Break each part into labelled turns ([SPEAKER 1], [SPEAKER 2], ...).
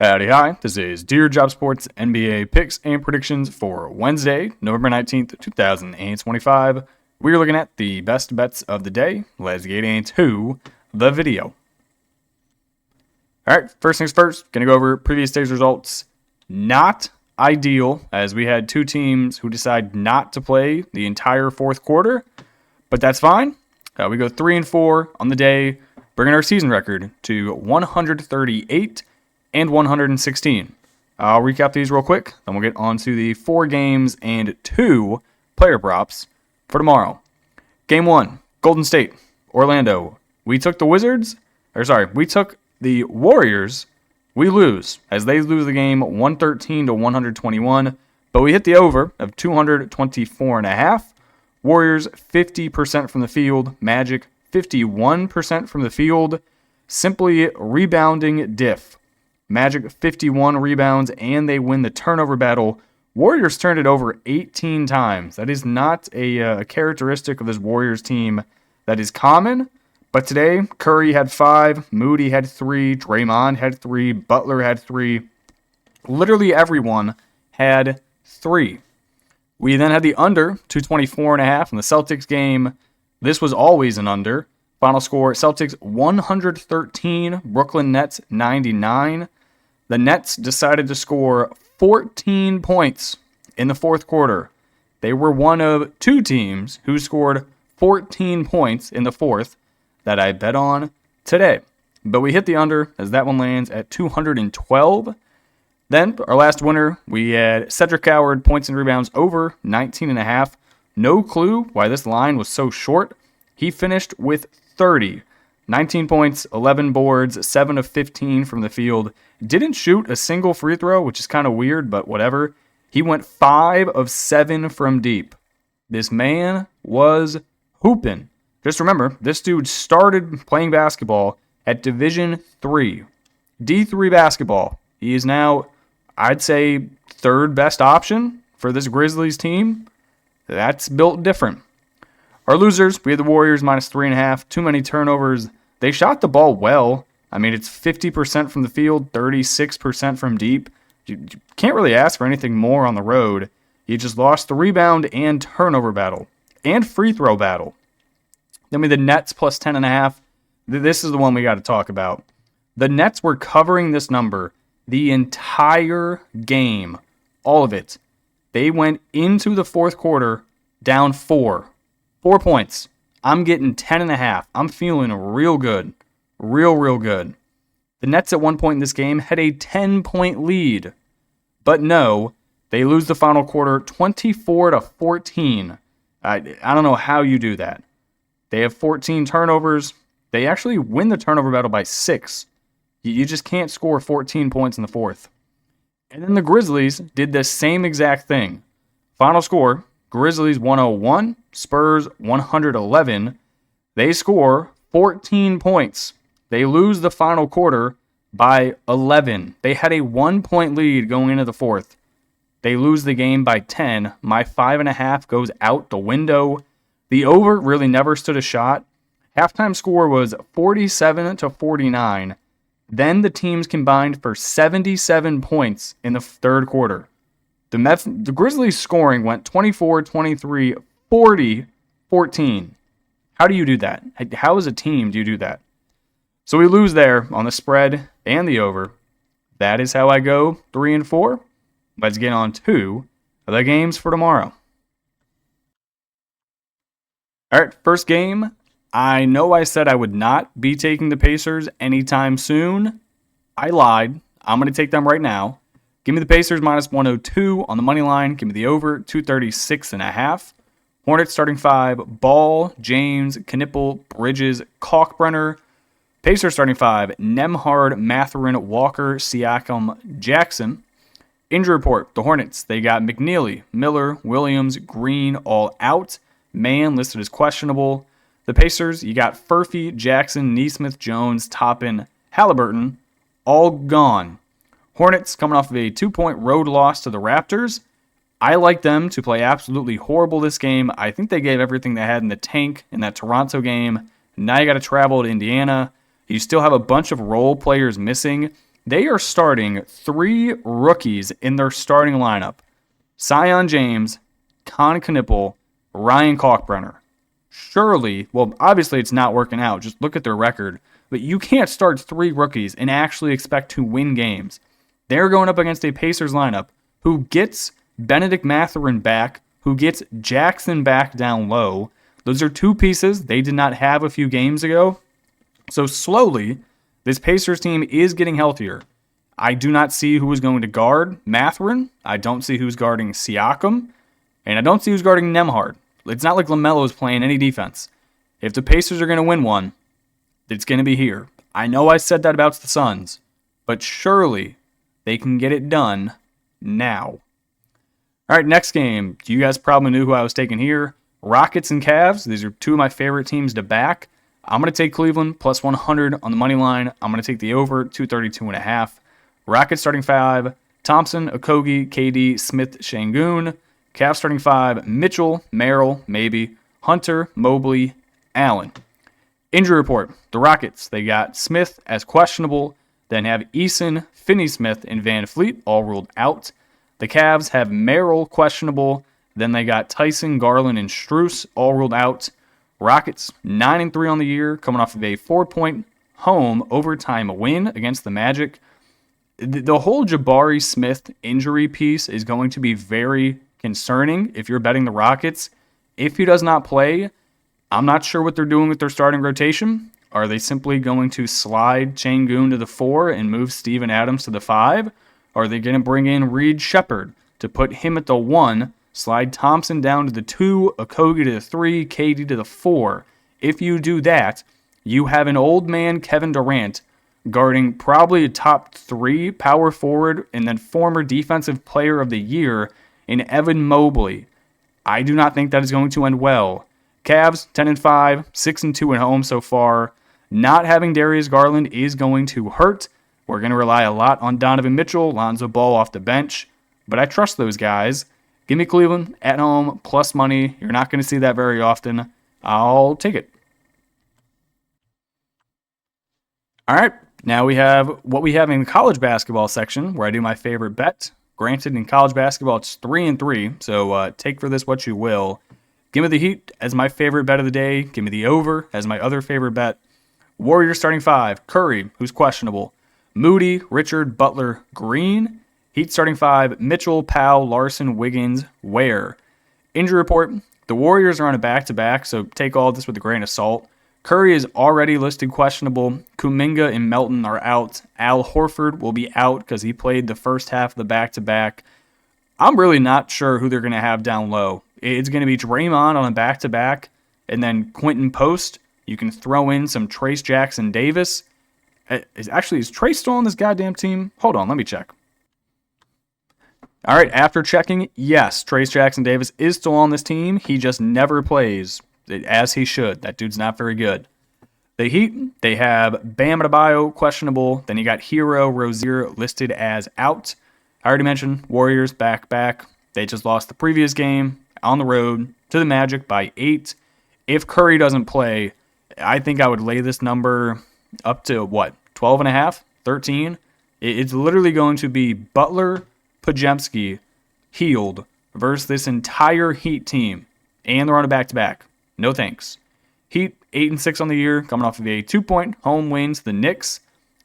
[SPEAKER 1] Howdy, hi. This is Dear Job Sports NBA picks and predictions for Wednesday, November 19th, 2025. We are looking at the best bets of the day. Let's get into the video. All right, first things first, going to go over previous day's results. Not ideal, as we had two teams who decided not to play the entire fourth quarter, but that's fine. We go 3-4 on the day, bringing our season record to 138 and 116. I'll recap these real quick, then we'll get on to the 4 games and 2 player props for tomorrow. Game 1, Golden State, Orlando. We took the Warriors. We lose, as they lose the game 113 to 121, but we hit the over of 224.5. Warriors 50% from the field, Magic 51% from the field. Simply rebounding diff. Magic 51 rebounds, and they win the turnover battle. Warriors turned it over 18 times. That is not a characteristic of this Warriors team that is common. But today, Curry had 5, Moody had 3, Draymond had 3, Butler had 3. Literally everyone had 3. We then had the under, 224.5 in the Celtics game. This was always an under. Final score, Celtics 113, Brooklyn Nets 99. The Nets decided to score 14 points in the fourth quarter. They were one of 2 teams who scored 14 points in the fourth that I bet on today. But we hit the under, as that one lands at 212. Then, our last winner, we had Cedric Howard, points and rebounds over 19.5. No clue why this line was so short. He finished with 30. 19 points, 11 boards, 7 of 15 from the field. Didn't shoot a single free throw, which is kind of weird, but whatever. He went 5 of 7 from deep. This man was hooping. Just remember, this dude started playing basketball at Division III. D3 basketball. He is now, I'd say, third best option for this Grizzlies team. That's built different. Our losers, we had the Warriors minus 3.5. Too many turnovers. They shot the ball well. I mean, it's 50% from the field, 36% from deep. You can't really ask for anything more on the road. You just lost the rebound and turnover battle and free throw battle. Then we had the Nets plus 10.5. This is the one we got to talk about. The Nets were covering this number the entire game. All of it. They went into the fourth quarter down 4. 4 points. I'm getting 10.5. I'm feeling real good. Real good. The Nets at one point in this game had a 10-point lead. But no, they lose the final quarter 24 to 14. I don't know how you do that. They have 14 turnovers. They actually win the turnover battle by 6. You just can't score 14 points in the fourth. And then the Grizzlies did the same exact thing. Final score, Grizzlies 101, Spurs 111. They score 14 points. They lose the final quarter by 11. They had a 1-point lead going into the fourth. They lose the game by 10. My 5.5 goes out the window. The over really never stood a shot. Halftime score was 47 to 49. Then the teams combined for 77 points in the third quarter. The Grizzlies scoring went 24, 23, 40, 14. How do you do that? How as a team do you do that? So we lose there on the spread and the over. That is how I go 3-4. Let's get on to the games for tomorrow. All right, first game. I know I said I would not be taking the Pacers anytime soon. I lied. I'm going to take them right now. Give me the Pacers minus 102 on the money line. Give me the over 236.5. Hornets starting 5. Ball, James, Knipple, Bridges, Kalkbrenner. Pacers starting 5. Nembhard, Mathurin, Walker, Siakam, Jackson. Injury report. The Hornets. They got McNeely, Miller, Williams, Green all out. Mann listed as questionable. The Pacers, you got Furphy, Jackson, Nesmith, Jones, Toppin, Halliburton, all gone. Hornets coming off of a 2-point road loss to the Raptors. I like them to play absolutely horrible this game. I think they gave everything they had in the tank in that Toronto game. Now you got to travel to Indiana. You still have a bunch of role players missing. They are starting 3 rookies in their starting lineup. Sion James, Con Knipple, Ryan Kalkbrenner. Surely, well, obviously it's not working out. Just look at their record. But you can't start 3 rookies and actually expect to win games. They're going up against a Pacers lineup who gets Benedict Mathurin back, who gets Jackson back down low. Those are 2 pieces they did not have a few games ago. So slowly, this Pacers team is getting healthier. I do not see who is going to guard Mathurin. I don't see who's guarding Siakam. And I don't see who's guarding Nembhard. It's not like LaMelo is playing any defense. If the Pacers are going to win one, it's going to be here. I know I said that about the Suns, but surely they can get it done now. All right, next game. You guys probably knew who I was taking here. Rockets and Cavs. These are 2 of my favorite teams to back. I'm going to take Cleveland plus 100 on the money line. I'm going to take the over 232.5. Rockets starting 5. Thompson, Okogie, KD, Smith, Şengün. Cavs starting 5. Mitchell, Merrill, maybe. Hunter, Mobley, Allen. Injury report. The Rockets, they got Smith as questionable. Then have Eason, Finney-Smith, and Van Fleet all ruled out. The Cavs have Merrill questionable. Then they got Tyson, Garland, and Strus all ruled out. Rockets 9-3 on the year, coming off of a 4-point home overtime win against the Magic. The whole Jabari Smith injury piece is going to be very concerning if you're betting the Rockets. If he does not play, I'm not sure what they're doing with their starting rotation. Are they simply going to slide Şengün to the 4 and move Steven Adams to the 5? Are they going to bring in Reed Shepherd to put him at the 1, slide Thompson down to the 2, Okogie to the 3, KD to the 4? If you do that, you have an old man Kevin Durant guarding probably a top 3 power forward and then former defensive player of the year in Evan Mobley. I do not think that is going to end well. Cavs 10-5, 6-2 at home so far. Not having Darius Garland is going to hurt. We're going to rely a lot on Donovan Mitchell, Lonzo Ball off the bench, but I trust those guys. Give me Cleveland at home, plus money. You're not going to see that very often. I'll take it. All right, now we have what we have in the college basketball section, where I do my favorite bet. Granted, in college basketball, it's 3-3, so take for this what you will. Give me the Heat as my favorite bet of the day. Give me the over as my other favorite bet. Warriors starting 5, Curry, who's questionable. Moody, Richard, Butler, Green. Heat starting 5, Mitchell, Powell, Larson, Wiggins, Ware. Injury report, the Warriors are on a back-to-back, so take all this with a grain of salt. Curry is already listed questionable. Kuminga and Melton are out. Al Horford will be out because he played the first half of the back-to-back. I'm really not sure who they're going to have down low. It's going to be Draymond on a back-to-back, and then Quentin Post. You can throw in some Trace Jackson Davis. Is Trace still on this goddamn team? Hold on, let me check. All right, after checking, yes, Trace Jackson Davis is still on this team. He just never plays as he should. That dude's not very good. The Heat, they have Bam Adebayo questionable. Then you got Hero Rozier listed as out. I already mentioned Warriors back. They just lost the previous game on the road to the Magic by 8. If Curry doesn't play, I think I would lay this number up to, 12.5, 13? It's literally going to be Butler, Podziemski, Hield versus this entire Heat team. And they're on a back-to-back. No thanks. Heat 8-6 on the year, coming off of a 2-point home win to the Knicks.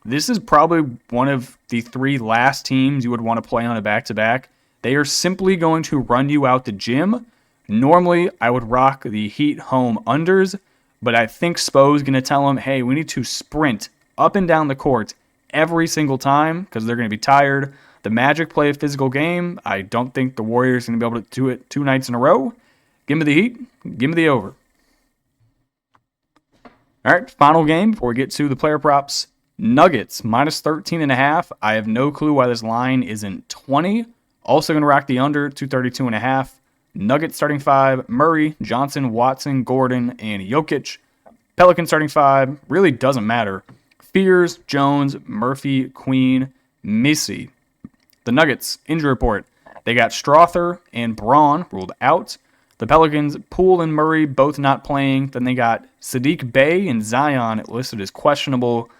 [SPEAKER 1] This is probably one of the 3 last teams you would want to play on a back-to-back. They are simply going to run you out the gym. Normally, I would rock the Heat home unders, but I think Spo's going to tell them, hey, we need to sprint up and down the court every single time because they're going to be tired. The Magic play a physical game. I don't think the Warriors are going to be able to do it 2 nights in a row. Give me the Heat. Give me the over. All right, final game before we get to the player props. Nuggets, minus 13.5. I have no clue why this line isn't 20. Also going to rock the under, 232.5. Nuggets starting 5, Murray, Johnson, Watson, Gordon, and Jokic. Pelicans starting 5, really doesn't matter. Fears, Jones, Murphy, Queen, Missy. The Nuggets, injury report. They got Strother and Braun ruled out. The Pelicans, Poole and Murray both not playing. Then they got Sadiq Bey and Zion listed as questionable.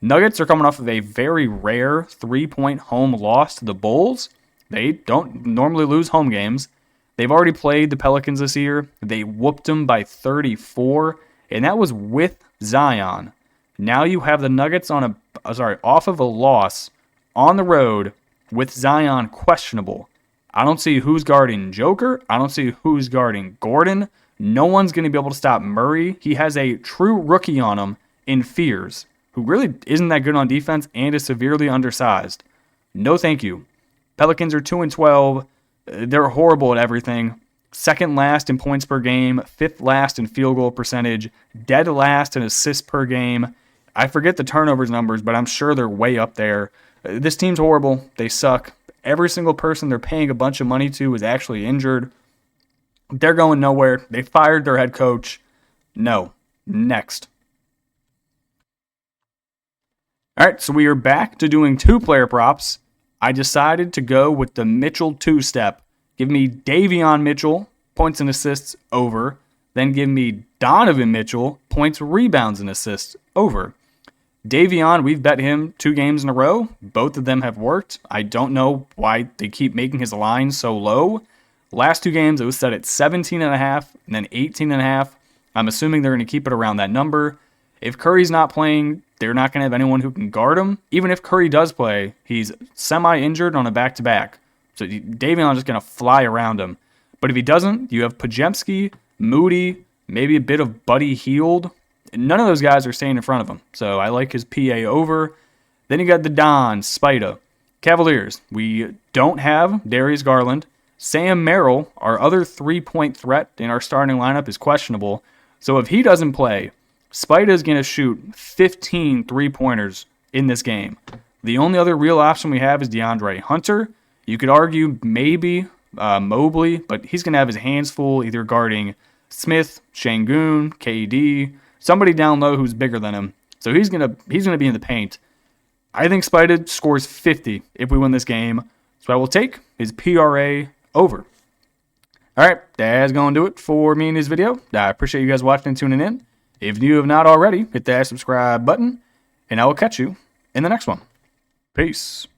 [SPEAKER 1] Nuggets are coming off of a very rare 3-point home loss to the Bulls. They don't normally lose home games. They've already played the Pelicans this year. They whooped them by 34, and that was with Zion. Now you have the Nuggets off of a loss on the road with Zion questionable. I don't see who's guarding Joker. I don't see who's guarding Gordon. No one's going to be able to stop Murray. He has a true rookie on him in Fears, who really isn't that good on defense and is severely undersized. No thank you. Pelicans are 2-12. They're horrible at everything. Second last in points per game, fifth last in field goal percentage, dead last in assists per game. I forget the turnovers numbers, but I'm sure they're way up there. This team's horrible. They suck. Every single person they're paying a bunch of money to is actually injured. They're going nowhere. They fired their head coach. No. Next. All right, so we are back to doing 2-player props. I decided to go with the Mitchell 2-step. Give me Davion Mitchell, points and assists, over. Then give me Donovan Mitchell, points, rebounds, and assists, over. Davion, we've bet him 2 games in a row. Both of them have worked. I don't know why they keep making his line so low. Last 2 games, it was set at 17.5 and then 18.5. I'm assuming they're going to keep it around that number. If Curry's not playing, they're not going to have anyone who can guard him. Even if Curry does play, he's semi-injured on a back-to-back. So Davion's just going to fly around him. But if he doesn't, you have Podziemski, Moody, maybe a bit of Buddy Hield. None of those guys are staying in front of him. So I like his PA over. Then you got the Don, Spida. Cavaliers, we don't have Darius Garland. Sam Merrill, our other 3-point threat in our starting lineup, is questionable. So if he doesn't play, Spida is going to shoot 15 3-pointers in this game. The only other real option we have is DeAndre Hunter. You could argue maybe Mobley, but he's going to have his hands full either guarding Smith, Şengün, KD, somebody down low who's bigger than him. So he's going to be in the paint. I think Spida scores 50 if we win this game. So I will take his PRA over. All right, that's going to do it for me in this video. I appreciate you guys watching and tuning in. If you have not already, hit that subscribe button, and I will catch you in the next one. Peace.